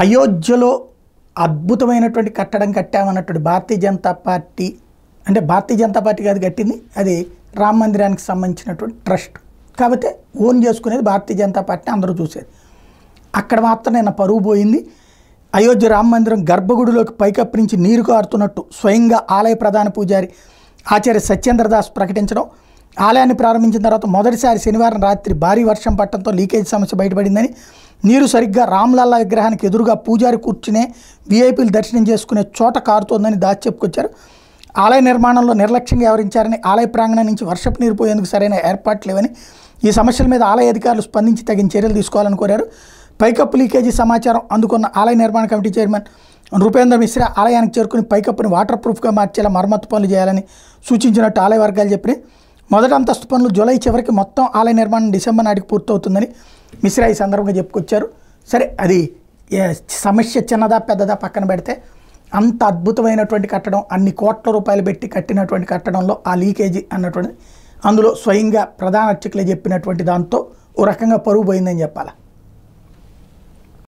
అయోధ్యలో అద్భుతమైనటువంటి కట్టడం కట్టామన్నటువంటి భారతీయ జనతా పార్టీ, అంటే భారతీయ జనతా పార్టీ కాదు కట్టింది, అది రామ మందిరానికి సంబంధించినటువంటి ట్రస్ట్ కాబట్టి ఓన్ చేసుకునేది భారతీయ జనతా పార్టీ అందరూ చూసేది. అక్కడ మాత్రం నిన్న పరువు పోయింది. అయోధ్య రామ మందిరం గర్భగుడిలోకి పైకప్పు నుంచి నీరు కారుతున్నట్టు స్వయంగా ఆలయ ప్రధాన పూజారి ఆచార్య సత్యేంద్రదాస్ ప్రకటించడం, ఆలయాన్ని ప్రారంభించిన తర్వాత మొదటిసారి శనివారం రాత్రి భారీ వర్షం పట్టడంతో లీకేజ్ సమస్య బయటపడిందని, నీరు సరిగ్గా రామ్లల్లా విగ్రహానికి ఎదురుగా పూజారి కూర్చునే వీఐపీలు దర్శనం చేసుకునే చోట కారుతోందని దాచి చెప్పుకొచ్చారు. ఆలయ నిర్మాణంలో నిర్లక్ష్యంగా వ్యవహరించారని, ఆలయ ప్రాంగణం నుంచి వర్షపు నీరు పోయేందుకు సరైన ఏర్పాట్లు లేవని, ఈ సమస్యల మీద ఆలయ అధికారులు స్పందించి తగిన చర్యలు తీసుకోవాలని కోరారు. పైకప్పు లీకేజీ సమాచారం అందుకున్న ఆలయ నిర్మాణ కమిటీ చైర్మన్ నృపేంద్ర మిశ్రా ఆలయానికి చేరుకుని పైకప్పుని వాటర్ ప్రూఫ్గా మార్చేలా మరమ్మతు పనులు చేయాలని సూచించినట్టు ఆలయ వర్గాలు చెప్పినాయి. మొదటి అంతస్తు పనులు జూలై చివరికి, మొత్తం ఆలయ నిర్మాణం డిసెంబర్ నాటికి పూర్తవుతుందని మిశ్రా ఈ సందర్భంగా చెప్పుకొచ్చారు. సరే, అది సమస్య చిన్నదా పెద్దదా పక్కన పెడితే, అంత అద్భుతమైనటువంటి కట్టడం, అన్ని కోట్ల రూపాయలు పెట్టి కట్టినటువంటి కట్టడంలో ఆ లీకేజీ అన్నటువంటిది అందులో స్వయంగా ప్రధాన అర్చకులే చెప్పినటువంటి దాంతో ఓ రకంగా పరువు పోయిందని చెప్పాలి.